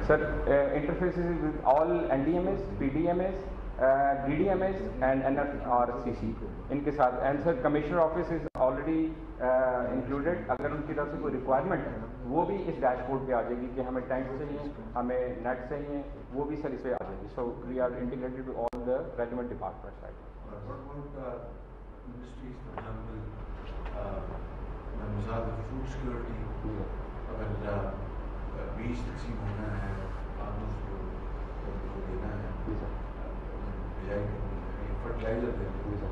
Sir, interfaces with all NDMS, PDMS, DDMS and NFRCC ان کے ساتھ. And sir commissioner office is already included. اگر ان کی طرف سے کوئی ریکوائرمنٹ ہے وہ بھی اس ڈیش بورڈ پہ آ جائے گی کہ ہمیں ٹینک چاہیے, ہمیں نیٹ چاہیے, وہ بھی سر اس پہ آ جائے گی. So we are integrated to all the relevant departments. مثال فوڈ سیکورٹی, اگر بیج تقسیم ہونا ہے, آلوز کو دینا ہے, بجائی کرنی ہے, فرٹیلائزر دینا ہے.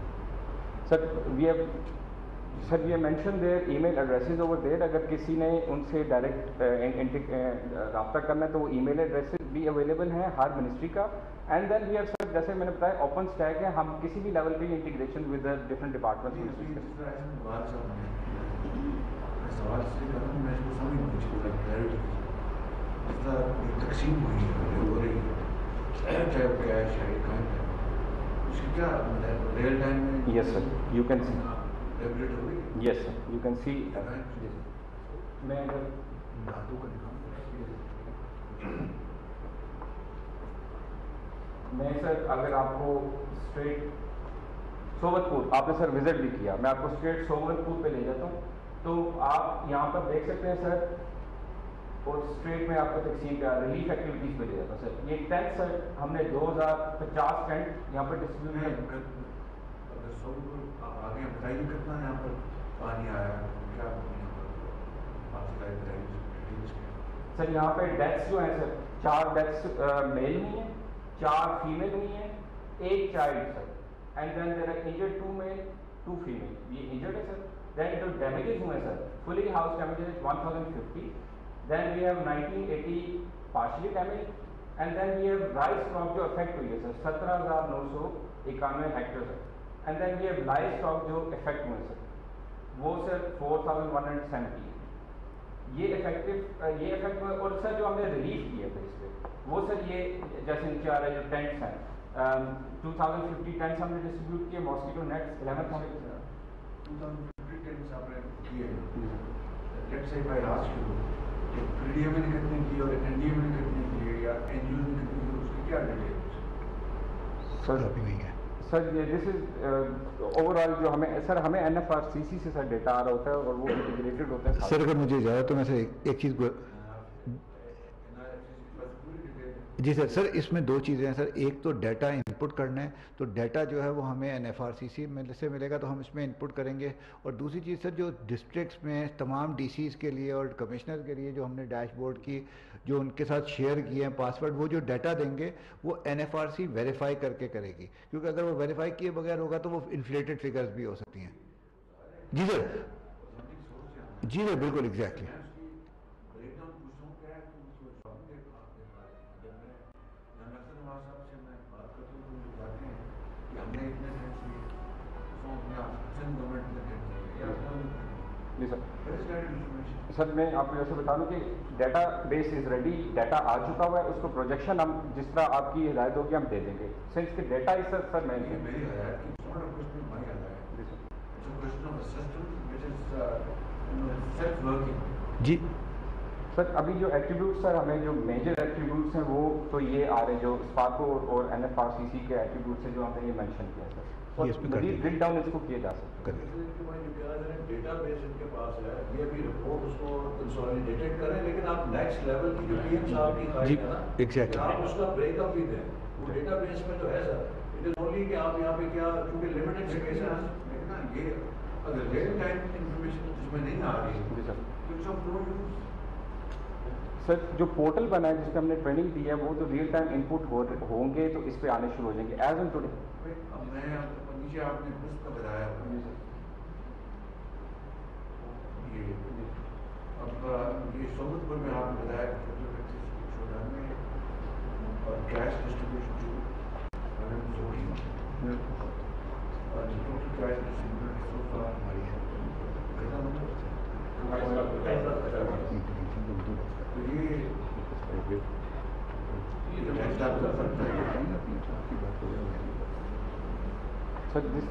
Sir we have mention there email addresses over there. اگر کسی نے ان سے ڈائریکٹ رابطہ کرنا ہے تو وہ ای میل ایڈریسز بھی اویلیبل ہیں ہر منسٹری کا. اینڈ دین وی ہیو سر جیسے میں نے بتایا اوپن اسٹیک ہے, ہم کسی بھی لیول پہ انٹیگریشن ود ڈفرنٹ ڈپارٹمنٹس. سوال سے کروں میں اس کو سمجھ نہیں چاہتا کلیئرٹی تقسیم ہوئی ہے ہو رہی ہے, چاہے وہ کیش ہے کہیں ہے, اس کی کیا ریئل ٹائم میں. Yes sir you can see. Regulate ہو رہی ہے. Yes sir you can see. میں اگر دھاتوں کا دکھاؤں میں سر اگر آپ کو اسٹریٹ سوبت پور آپ نے سر وزٹ بھی کیا, میں آپ کو اسٹریٹ سوبت پور پہ لے جاتا ہوں تو آپ یہاں پر دیکھ سکتے ہیں سر. اور اسٹریٹ میں آپ کو تقسیم کیا ریلیف ایکٹیویٹیز پہ لے جاتا ہوں سر. یہ ٹینٹ سر ہم نے 2050 ٹینٹ یہاں پر ڈسٹریبیوٹ اگر آگے بتائیے کتنا یہاں پر پانی آیا کیا سر. یہاں پہ ڈیتھس جو ہیں سر 4 ڈیتھس میل ہوئی ہیں, 4 فیمیل ہوئی ہیں, 1 child sir. And then there are injured 2 male 2 female. یہ انجرڈ ہے سر. دین جو ڈیمیجز ہوئے ہیں sir fully house damages 1050. Then we have 1980 partially damage. And then we have rice stock جو افیکٹ ہوئی ہے sir 17,991 hectare sir. And then we have livestock جو affect ہوئے سر وہ سر 4,170. یہ افیکٹ ہوئے. اور سر جو ہم نے ریلیف کیا تھا اس پہ وہ سر یہ جیسے نیچے آ رہے جو ٹینٹس ہیں 2050 ٹینٹس ہم نے ڈسٹریبیوٹ کیے. ماسکیٹو نیٹس 11,000 آپ نے کیے. لیٹس سے بائی آج کے پی ڈی ایم نے کتنے کی اور این ڈی ایم نے کتنے کی یا این جی او نے کتنے کی, اس کی کیا ڈیٹیل سر ابھی نہیں ہے سر. یہ دس از اوور آل جو ہمیں سر ہمیں این ایف آر سی سی سے سر ڈیٹا آ رہا ہوتا ہے اور وہ انٹیگریٹڈ ہوتا ہے. سر اگر مجھے اجازت تو میں سے ایک چیز جی سر. سر اس میں 2 چیزیں ہیں سر. ایک تو ڈیٹا انپٹ کرنا ہے, تو ڈیٹا جو ہے وہ ہمیں این ایف آر سی سی سے ملے گا تو ہم اس میں انپٹ کریں گے. اور دوسری چیز سر جو ڈسٹرکٹس میں تمام ڈی سیز کے لیے اور کمشنر کے لیے جو ہم نے ڈیش بورڈ کی جو ان کے ساتھ شیئر کیے ہیں پاسورڈ, وہ جو ڈیٹا دیں گے وہ N F R C verify کر کے کرے گی, کیونکہ اگر وہ ویریفائی کیے بغیر ہوگا تو وہ انفلیٹڈ فگرز بھی ہو سکتی ہیں. جی سر. جی سر بالکل ایگزیکٹلی. جی سر. سر میں آپ کو ایسے بتا دوں کہ database is ready, data آ چکا ہوا ہے. اس کو پروجیکشن ہم جس طرح آپ کی ہدایت ہوگی ہم دے دیں گے. سنس کہ ڈیٹا اس سر میں جی سر ابھی جو ایٹریبیوٹس سر ہمیں جو میجر ایٹریبیوٹس ہیں وہ تو یہ آ رہے ہیں جو اسپارکو اور این ایف آر سی سی کے ایٹریبیوٹس ہیں جو ہم نے یہ مینشن کیا سر. ڈرل ڈاؤن اس کو کیا جا سکتا ہے. ڈیٹا بیس ان کے پاس ہے, یہ بھی رپورٹ اس کو کنسولیڈیٹڈ کریں, لیکن آپ نیکسٹ لیول کی جو پی ایم صاحب کی خواہش ہے نا آپ اس کا بریک اپ بھی دیں. وہ ڈیٹا بیس میں جو ہے سر اٹ از اونلی کہ آپ یہاں پہ کیا کیونکہ لمیٹڈ اسپیس ہے لیکن یہ اگر ریئل ٹائم انفارمیشن اس میں نہیں آ رہی ہے سر جو پورٹل بنا ہے جس پہ ہم نے ٹریننگ دی ہے وہ تو ریئل ٹائم ان پٹ ہوں گے تو اس پہ آنے شروع ہو جائیں گے ایز آن ٹوڈے. میں نیچے آپ نے اس کا بتایا اب یہ صحبت پر میں آپ نے بتایا اور کیش ڈسٹریبیوشن جو اور کیش ڈسٹریبیوشن ہماری ہے سر دس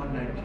190।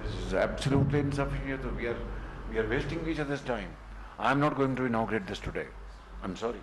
This is absolutely insufficient. We are wasting each other's time. I am not going to inaugurate this today. I'm sorry.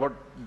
what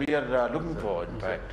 we are looking for in fact.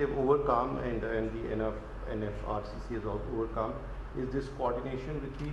they've overcome and the NFRCC has also overcome is this coordination with the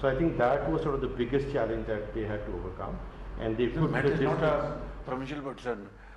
So I think that was sort of the biggest challenge that they had to overcome, and they put That is not a provincial but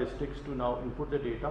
districts to now input the data,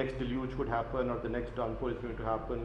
next deluge could happen or the next downpour is going to happen,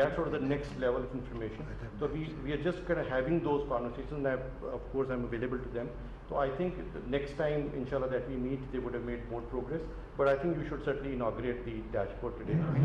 that's sort of the next level of information. So we are just kind of having those conversations, and of course I'm available to them. So I think the next time inshallah that we meet they would have made more progress, but I think you should certainly inaugurate the dashboard today.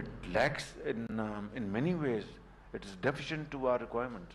It lacks in many ways. It is deficient to our requirements.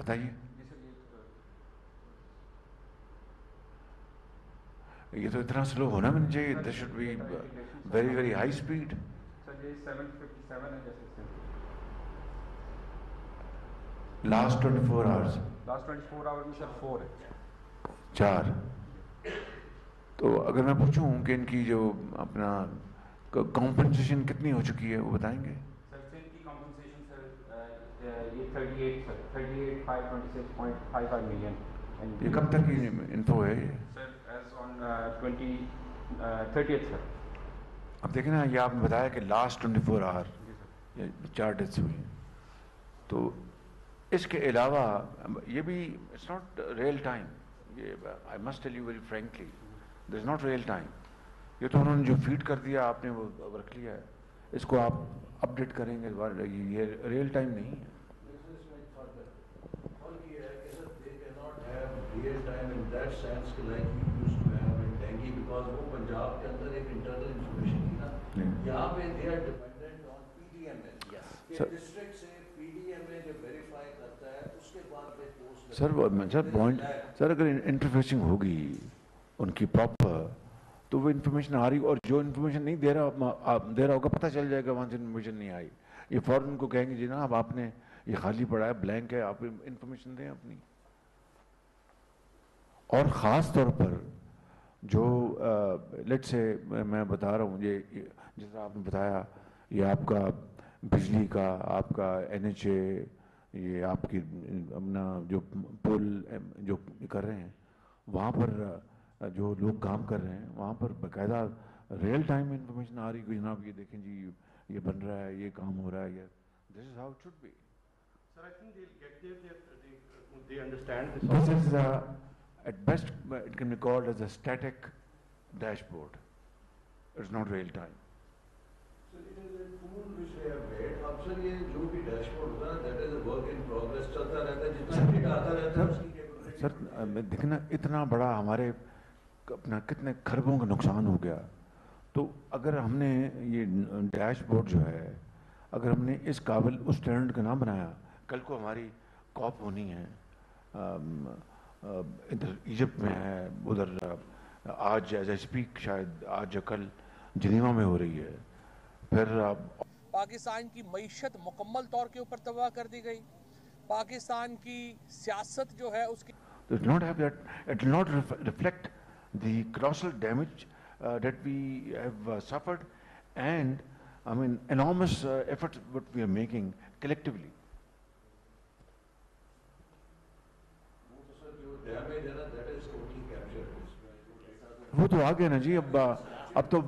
بتائیے. یہ تو اتنا سلو ہونا بھی نہیں چاہیے. This should be very very high speed. Sir یہ 757 ہے جیسے لاسٹ 24 آورس. لاسٹ 24 آور میں سر 4 ہے. 4. تو اگر میں پوچھوں کہ ان کی جو اپنا کمپنسیشن کتنی ہو چکی ہے وہ بتائیں گے؟ سر ان کی کمپنسیشن سر یہ 38 سر 38,526.55 ملین. یہ کب تک کی انفو ہے یہ؟ سر ایز آن 30th سر. اب دیکھیں نا، یہ آپ نے بتایا کہ لاسٹ 24 آور 4 ڈیتھس ہوئی ہیں. تو اس کے علاوہ یہ بھی اٹس ناٹ ریئل ٹائم. یہ I must tell you very frankly this is not real time. یہ تو انہوں نے جو فیڈ کر دیا آپ نے وہ رکھ لیا ہے. اس کو آپ اپڈیٹ کریں گے. یہ ریئل ٹائم نہیں ہے. real time in that sense کہ like you used to have in dengue because وہ پنجاب کے اندر ایک internal information تھی نا. یہاں پہ they are dependent on PDMA. کہ district سے PDMA جو verify کرتا ہے اس کے بعد وہ post. سر پوائنٹ سر اگر انٹرفیسنگ ہوگی ان کی پراپر تو وہ انفارمیشن آ رہی، اور جو انفارمیشن نہیں دے رہا ہوگا پتہ چل جائے گا وہاں سے انفارمیشن نہیں آئی. یہ فوراً کو کہیں گے جی نا اب آپ نے یہ خالی پڑا ہے، بلینک ہے، آپ انفارمیشن دیں اپنی. اور خاص طور پر جو لیٹ سے میں بتا رہا ہوں، یہ جیسا آپ نے بتایا یہ آپ کا بجلی کا، آپ کا NHA، یہ آپ کی اپنا جو پول جو کر رہے ہیں وہاں پر جو لوگ کام کر رہے ہیں وہاں پر باقاعدہ ریئل ٹائم انفارمیشن آ رہی ہے کہ جناب یہ دیکھیں جی یہ بن رہا ہے، یہ کام ہو رہا ہے. This is how it should be. Sir, I think they'll get there. They understand this. This is at best it can be called as a static dashboard. It's not real time. So it is a tool which they have made. اب سر یہ جو بھی dashboard ہوتا ہے that is a work in progress چلتا رہتا ہے. جتنا ڈیٹا آتا رہتا ہے اس کی capability. سر دیکھنا اتنا بڑا ہمارے اپنا کتنے خربوں کا نقصان ہو گیا. تو اگر ہم نے یہ ڈیش بورڈ جو ہے اگر ہم نے اس قابل اس اسٹینڈرڈ کا نہ بنایا، کل کو ہماری کاپ ہونی ہے ادھر ایجپٹ میں ہے، ادھر آج ایز اے اسپیک شاید آج یا کل جنیوا میں ہو رہی ہے. پھر پاکستان کی معیشت مکمل طور کے اوپر تباہ کر دی گئی. پاکستان کی سیاست جو ہے اس کی it will not reflect the colossal damage that we have suffered, and I mean enormous efforts what we are making collectively. وہ تو آ گیا نا جی. اب تو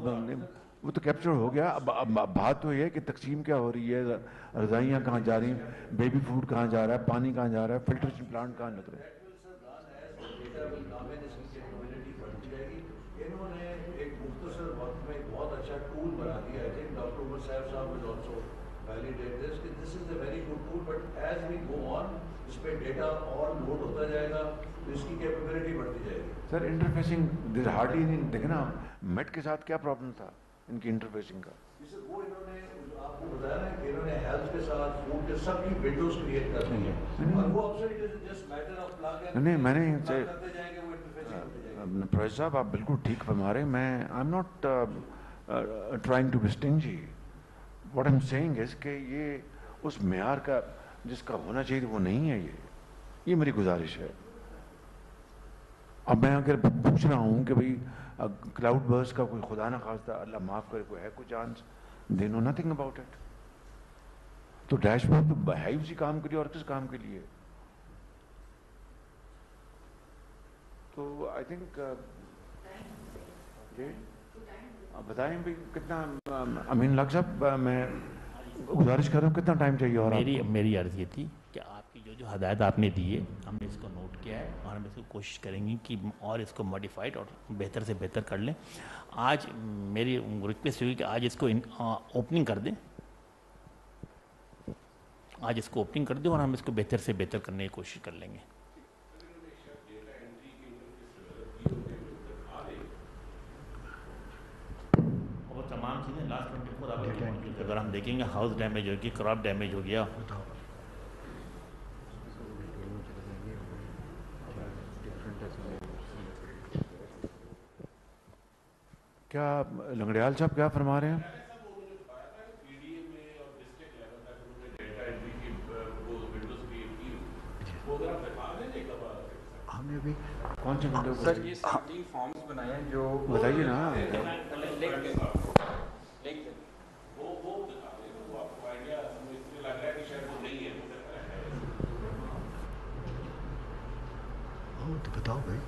وہ تو کیپچر ہو گیا. اب بات تو یہ ہے کہ تقسیم کیا ہو رہی ہے، رضائیاں کہاں جا رہی ہیں، بیبی فوڈ کہاں جا رہا ہے، پانی کہاں جا رہا ہے، فلٹریشن پلانٹ کہاں لگ رہے ہیں. انہوں نے ایک مختصر وقت میں ایک بہت اچھا ٹول بنا دیا ہے. ڈاکٹر عمر صاحب صاحب will also validate this کہ this is a very good tool, but as we go on اس پہ ڈیٹا اور لوڈ ہوتا جائے گا تو اس کی کیپیبلٹی بڑھتی جائے گی. سر انٹرفیسنگ دیر ہارڈلی نہیں. دیکھیں نا میٹ کے ساتھ کیا پرابلم تھا ان کی انٹرفیسنگ کا. وہ انہوں نے آپ کو بتایا نا کہ انہوں نے ہیلتھ کے ساتھ فوڈ کے سب کی ونڈوز کریٹ کر دی ہیں اور وہ اکثر it is just matter of plug and نہیں میں نے کرتے جائیں گے وہ انٹرفیسنگ. پروفیسر صاحب آپ بالکل ٹھیک فرما رہے ہیں. میں I am not trying to be stingy. What I am seeing is کہ یہ اس معیار کا جس کا ہونا چاہیے وہ نہیں ہے. یہ میری گزارش ہے. اب میں اگر پوچھ رہا ہوں کہ بھائی کلاؤڈ برس کا کوئی خدا نہ خواستہ اللہ معاف کرے کوئی ہے کوئی chance, they know nothing about it. تو ڈیش بورڈ تو ہے ہی اسی کام کے لیے اور کس کام کے لیے. تو آئی تھنک بتائیں بھائی کتنا. امین لاکھ صاحب میں گزارش کر رہا ہوں کتنا ٹائم چاہیے. اور میری عرض یہ تھی کہ آپ کی جو ہدایت آپ نے دی ہے ہم نے اس کو نوٹ کیا ہے اور ہم اس کو کوشش کریں گے کہ اور اس کو ماڈیفائڈ اور بہتر سے بہتر کر لیں. آج میری ریکویسٹ ہوئی کہ آج اس کو اوپننگ کر دیں، آج اس کو اوپننگ کر دیں اور ہم اس کو بہتر سے بہتر کرنے کی کوشش کر لیں گے. وہ تمام چیزیں لاسٹ 24 آور کی موجود ہے. اگر ہم دیکھیں گے ہاؤس ڈیمیج ہو گیا، کراپ ڈیمیج ہو گیا، کیا لنگڑیال صاحب کیا فرما رہے ہیں؟ ہم نے ابھی کون سے ونڈو سر یہ 17 فارمز بنائے ہیں جو بتائیے نا. تو بتاؤ بھائی.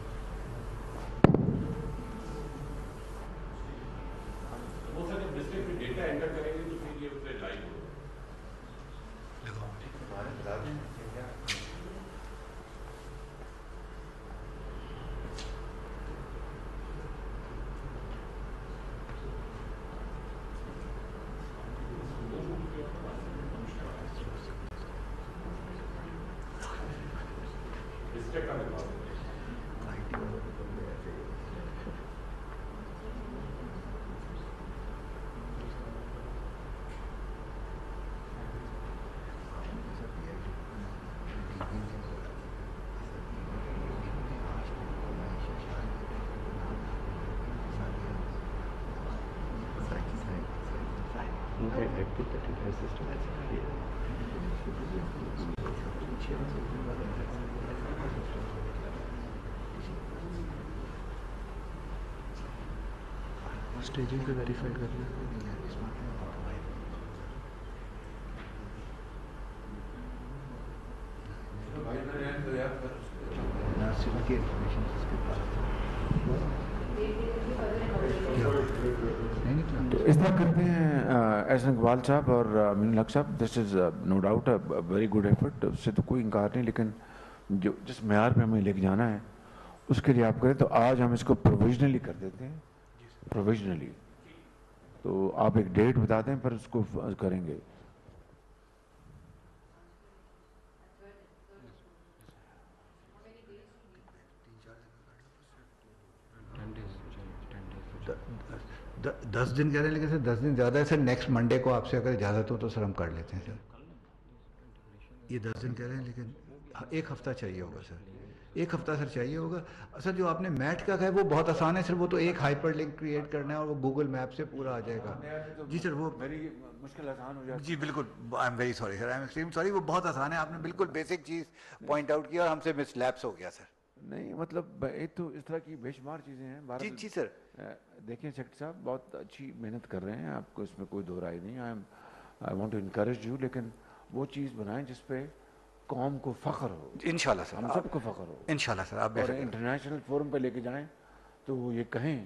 اسٹیجنگ پہ ویریفائی کرنا اس طرح کرتے ہیں احسن اقبال صاحب اور امین الحق صاحب. This is no doubt very good effort, اس سے تو کوئی انکار نہیں, لیکن جو جس معیار پہ ہمیں لے کے جانا ہے اس کے لیے آپ کریں. تو آج ہم اس کو پروویژنلی کر دیتے ہیں, پروویژنلی. تو آپ ایک ڈیٹ بتا دیں پھر اس کو کریں گے. دس دن کہہ رہے ہیں لیکن سر 10 دن زیادہ ہے سر. نیکسٹ منڈے کو آپ سے اگر اجازت ہو تو سر ہم کر لیتے ہیں سر. یہ 10 دن کہہ رہے ہیں لیکن 1 ہفتہ چاہیے ہوگا سر. 1 ہفتہ سر چاہیے ہوگا. سر جو آپ نے میٹ کا کہا ہے وہ بہت آسان ہے سر. وہ تو ایک ہائپر لنک کریٹ کرنا ہے اور وہ گوگل میپ سے پورا آ جائے گا. جی سر وہ میری مشکل آسان ہو جائے. جی بالکل. I am very sorry sir, I am extreme sorry. وہ بہت آسان ہے. آپ نے بالکل بیسک چیز پوائنٹ آؤٹ کیا اور ہم سے مس لیپس ہو گیا سر. نہیں مطلب ایک تو اس طرح کی بے شمار چیزیں ہیں. جی جی سر. دیکھیں سیکٹر صاحب بہت اچھی محنت کر رہے ہیں, آپ کو اس میں کوئی دو رائے نہیں. I want to encourage you, لیکن وہ چیز بنائیں جس پہ قوم کو فخر ہو. انشاءاللہ سر, ہم سب کو فخر ہو. انشاءاللہ سر. آپ اور انٹرنیشنل فورم پہ لے کے جائیں تو وہ یہ کہیں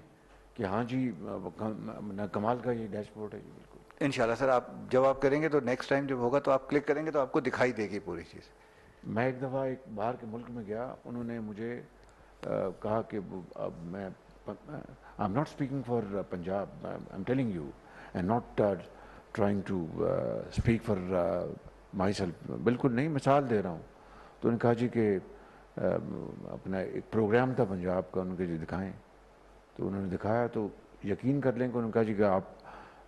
کہ ہاں جی کمال کا یہ ڈیش بورڈ ہے. جی بالکل انشاءاللہ سر. آپ جب آپ کریں گے تو نیکسٹ ٹائم جب ہوگا تو آپ کلک کریں گے تو آپ کو دکھائی دے گی پوری چیز. میں ایک دفعہ ایک باہر کے ملک میں گیا, انہوں نے مجھے کہا کہ اب میں I'm not speaking for Punjab, I'm telling you, and not trying to speak for myself. بالکل نہیں, مثال دے رہا ہوں. تو انہوں نے کہا جی کہ اپنا ایک پروگرام تھا پنجاب کا, ان کے جو دکھائیں. تو انہوں نے دکھایا تو یقین کر لیں کہ انہوں نے کہا جی کہ آپ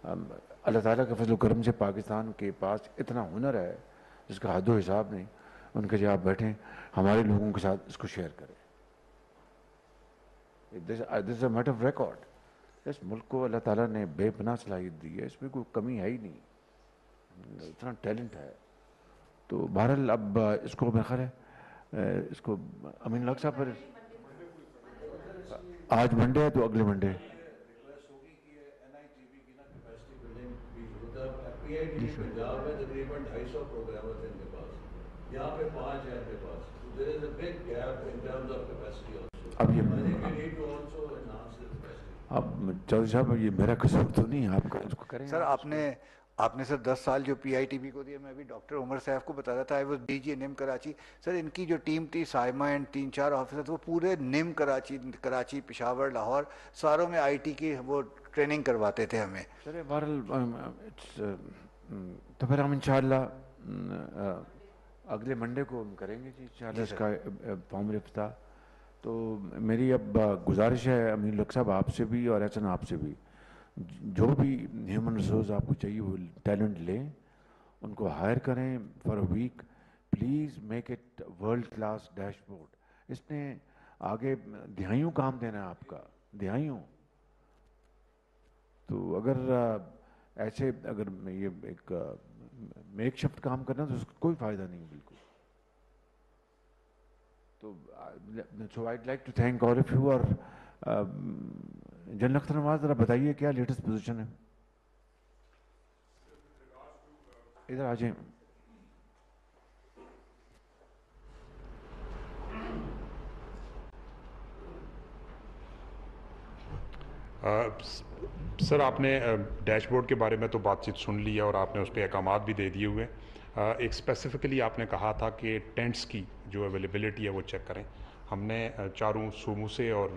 اللہ تعالیٰ کے فضل و کرم سے پاکستان کے پاس اتنا ہنر ہے جس کا حد و حساب نہیں. ان کے جی آپ بیٹھیں ہمارے لوگوں کے ساتھ اس کو شیئر کریں. This is a matter of record. اس ملک کو اللہ تعالیٰ نے بے پناہ صلاحیت دی ہے, اس میں کوئی کمی ہے ہی نہیں, اتنا ٹیلنٹ ہے. تو بہرحال اب اس کو میرا خیال ہے اس کو امین الحق صاحب پر آج منڈے ہے تو اگلے منڈے. پنجاب میں تقریباً 250 پروگرامر ہیں ان کے پاس, یہاں پہ 5 ہیں ان کے پاس. So there is a big gap in terms of capacity also. اب یہ اب چودھری صاحب یہ میرا قصور تو نہیں ہے, آپ کا اس کو کریں سر. آپ نے سر 10 سال جو پی آئی ٹی بی کو دیا. میں ابھی ڈاکٹر عمر صاحب کو بتا رہا تھا, آئی واز ڈی جی نیم کراچی. سر ان کی جو ٹیم تھی سائمہ اینڈ 3-4 آفیسر, وہ پورے نیم کراچی پشاور لاہور ساروں میں آئی ٹی کی وہ ٹریننگ کرواتے تھے ہمیں. سر بہرحال تو پھر ہم انشاءاللہ اگلے منڈے کو ہم کریں گے جی انشاءاللہ اس کا فارمل افتتاح. تو میری اب گزارش ہے امین الحق صاحب آپ سے بھی اور احسن آپ سے بھی, جو بھی ہیومن ریسورس آپ کو چاہیے وہ ٹیلنٹ لیں, ان کو ہائر کریں for a week. Please make it world class dashboard. اس نے آگے دہائیوں کام دینا ہے آپ کا, دہائیوں. تو اگر ایسے اگر یہ ایک میک شفٹ کام کرنا تو اس کا کوئی فائدہ نہیں بالکل. تو so I like to thank all of you. اور جنرل اختر نواز ذرا بتائیے کیا لیٹسٹ پوزیشن ہے. ادھر آ جائیں. سر آپ نے ڈیش بورڈ کے بارے میں تو بات چیت سن لی ہے اور آپ نے اس پہ احکامات بھی دے دیے ہوئے. ایک اسپیسیفکلی آپ نے کہا تھا کہ ٹینٹس کی جو اویلیبلٹی ہے وہ چیک کریں. ہم نے چاروں صوبوں سے اور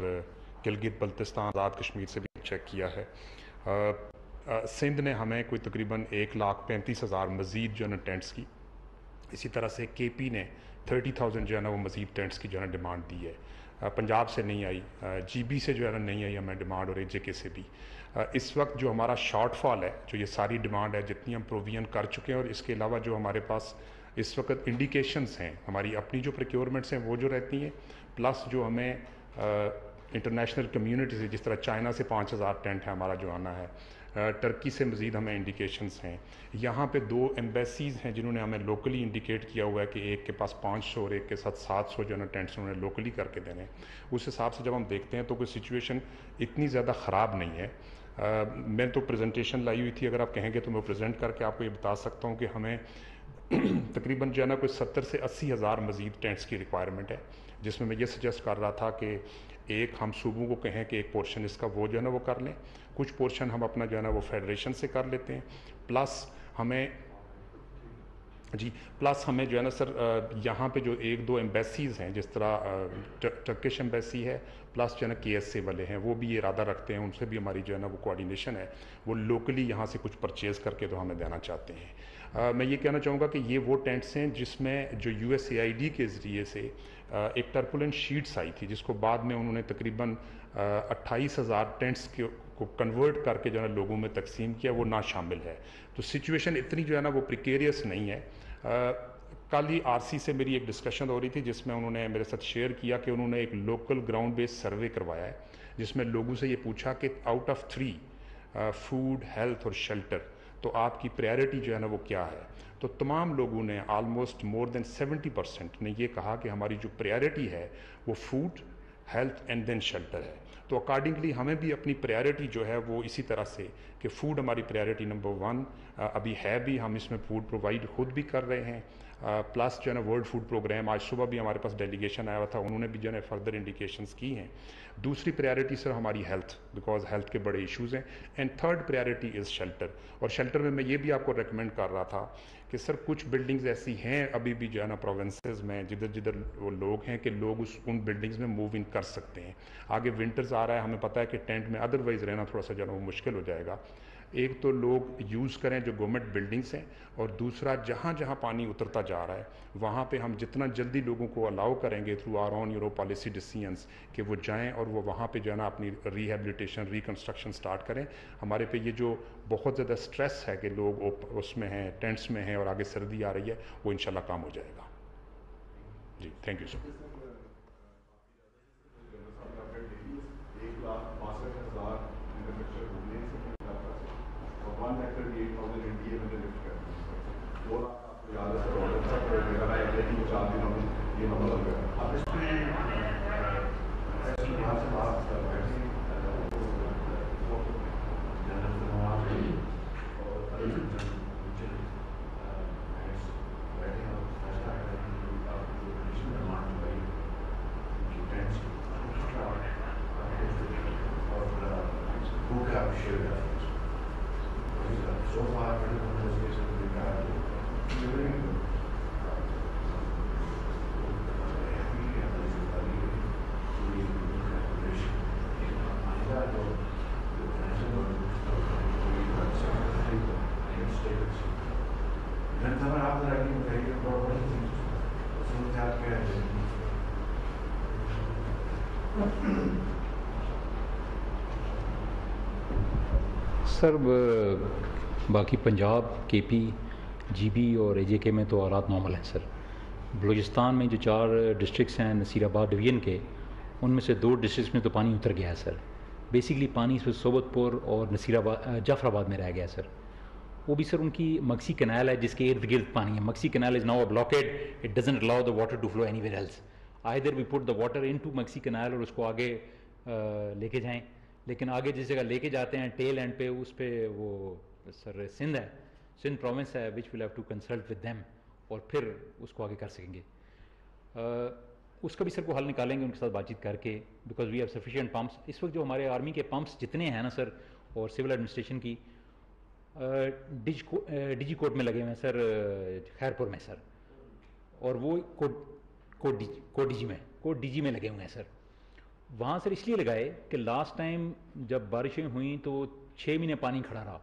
گلگت بلتستان آزاد کشمیر سے بھی چیک کیا ہے. سندھ نے ہمیں کوئی تقریباً 1,35,000 مزید جو ہے نا ٹینٹس کی, اسی طرح سے کے پی نے 30,000 جو ہے نا وہ مزید ٹینٹس کی جو ہے نا ڈیمانڈ دی ہے. پنجاب سے نہیں آئی, جی بی سے جو ہے نا نہیں آئی ہمیں ڈیمانڈ, اور جے کے سے بھی. اس وقت جو ہمارا شارٹ فال ہے, جو یہ ساری ڈیمانڈ ہے جتنی ہم پروویژن کر چکے ہیں, اور اس کے علاوہ جو ہمارے پاس اس وقت انڈیکیشنز ہیں ہماری اپنی جو پروکیورمنٹس ہیں وہ جو رہتی ہیں, پلس جو ہمیں انٹرنیشنل کمیونٹی سے, جس طرح چائنا سے 5,000 ٹینٹ ہے ہمارا جو آنا ہے, ٹرکی سے مزید ہمیں انڈیکیشنز ہیں. یہاں پہ 2 ایمبیسیز ہیں جنہوں نے ہمیں لوکلی انڈیکیٹ کیا ہوا ہے کہ ایک کے پاس 500 اور ایک کے ساتھ 700 جو ہے نا ٹینٹس انہوں نے لوکلی کر کے دینے. اس حساب سے جب ہم دیکھتے ہیں تو کوئی سچویشن اتنی زیادہ خراب نہیں ہے. میں تو پریزنٹیشن لائی ہوئی تھی, اگر آپ کہیں گے تو میں پریزنٹ کر کے آپ کو یہ بتا سکتا ہوں کہ ہمیں تقریباً جو ہے نا کوئی 70 سے 80 ہزار مزید ٹینٹس کی ریکوائرمنٹ ہے, جس میں یہ سجیسٹ کر رہا تھا کہ ایک ہم صوبوں کو کہیں کہ ایک پورشن اس کا وہ جو ہے نا وہ کر لیں, کچھ پورشن ہم اپنا جو ہے نا وہ فیڈریشن سے کر لیتے ہیں, پلس ہمیں جو ہے نا سر یہاں پہ جو 1-2 ایمبیسیز ہیں, جس طرح ٹرکش ایمبیسی ہے, پلس جو ہے نا کے ایس اے والے ہیں, وہ بھی یہ ارادہ رکھتے ہیں, ان سے بھی ہماری جو ہے نا وہ کوآرڈینیشن ہے, وہ لوکلی یہاں سے کچھ پرچیز کر کے تو ہمیں دینا چاہتے ہیں. میں یہ کہنا چاہوں گا کہ یہ وہ ٹینٹس ہیں جس میں جو U S A I D کے ذریعے سے ایک ٹرپولنٹ شیٹس آئی تھی, جس کو بعد میں انہوں نے تقریباً 28,000 ٹینٹس کو کنورٹ کر کے جو ہے نا لوگوں میں تقسیم کیا, وہ نہ شامل ہے. تو سچویشن اتنی جو ہے نا وہ پریکیریس نہیں ہے. کل ہی آر سی سے میری ایک ڈسکشن ہو رہی تھی, جس میں انہوں نے میرے ساتھ شیئر کیا کہ انہوں نے ایک لوکل گراؤنڈ بیس سروے کروایا ہے, جس میں لوگوں سے یہ پوچھا کہ آؤٹ آف 3 فوڈ, ہیلتھ اور شیلٹر, تو آپ کی پریارٹی جو ہے نا وہ کیا ہے. تو تمام لوگوں نے آلموسٹ مور دین 70% نے یہ کہا کہ ہماری جو پریارٹی ہے وہ food, health and then shelter ہے. تو اکارڈنگلی ہمیں بھی اپنی پریارٹی جو ہے وہ اسی طرح سے کہ فوڈ ہماری پریارٹی نمبر 1 ابھی ہے بھی, ہم اس میں فوڈ پرووائڈ خود بھی کر رہے ہیں, پلس جو ہے نا ورلڈ فوڈ پروگرام, آج صبح بھی ہمارے پاس ڈیلیگیشن آیا ہوا تھا, انہوں نے بھی جو ہے فردر انڈیکیشنز کی ہیں. دوسری پریارٹی سر ہماری ہیلتھ, بیکاز ہیلتھ کے بڑے ایشوز ہیں, and third priority is shelter. اور شیلٹر میں یہ بھی آپ کو ریکمینڈ کر رہا تھا کہ سر کچھ بلڈنگز ایسی ہیں ابھی بھی جو ہے نا پروونسز میں, جدھر وہ لوگ ہیں کہ لوگ ان بلڈنگز میں موو ان کر سکتے ہیں. آگے ونٹرز آ رہا ہے, ہمیں پتہ ہے کہ ٹینٹ میں ادروائز رہنا تھوڑا سا جو ہے نا وہ مشکل ہو جائے گا. ایک تو لوگ یوز کریں جو گورنمنٹ بلڈنگس ہیں, اور دوسرا جہاں جہاں پانی اترتا جا رہا ہے وہاں پہ ہم جتنا جلدی لوگوں کو الاؤ کریں گے through our own your policy decisions کہ وہ جائیں اور وہ وہاں پہ جو ہے نا اپنی ریہیبلیٹیشن, ریکنسٹرکشن سٹارٹ کریں. ہمارے پہ یہ جو بہت زیادہ سٹریس ہے کہ لوگ اس میں ہیں, ٹینٹس میں ہیں, اور آگے سردی آ رہی ہے, وہ انشاءاللہ کام ہو جائے گا. جی تھینک یو سر. سر باقی پنجاب, کے پی, جی بی اور اے جے کے میں تو حالات نارمل ہیں سر. بلوچستان میں جو 4 ڈسٹرکٹس ہیں نصیر آباد ڈویژن کے, ان میں سے 2 ڈسٹرکٹس میں تو پانی اتر گیا ہے سر. بیسکلی پانی اس وقت صوبت پور اور جعفر آباد میں رہ گیا سر. وہ بھی سر ان کی مکسی کنال ہے جس کے ارد گرد پانی ہے. Mixi canal is now a blockade, it doesn't allow the water to flow anywhere else. Either we put the water into Mixi canal اور اس کو آگے لے کے جائیں, لیکن آگے جس جگہ لے کے جاتے ہیں ٹیل اینڈ پہ اس پہ وہ سر سندھ ہے, سندھ پروونس ہے, which will have to consult with them, اور پھر اس کو آگے کر سکیں گے. اس کا بھی سر کو حل نکالیں گے ان کے ساتھ بات چیت کر کے, because we have sufficient pumps. اس وقت جو ہمارے آرمی کے پمپس جتنے ہیں نا سر, اور سول ایڈمنسٹریشن کی ڈی جی کوٹ میں لگے ہوئے ہیں سر, خیرپور میں سر, اور وہ کوٹ ڈی جی میں لگے ہوئے ہیں سر. وہاں سر اس لیے لگائے کہ لاسٹ ٹائم جب بارشیں ہوئیں تو 6 مہینے پانی کھڑا رہا,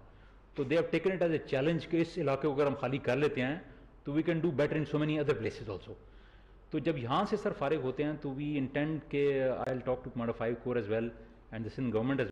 تو they have taken it as a challenge کہ اس علاقے کو اگر ہم خالی کر لیتے ہیں تو we can do better in so many other places also. تو جب یہاں سے سر فارغ ہوتے ہیں تو وی انٹینڈ کہ I will talk to commander 5 corps as well and the Sindh government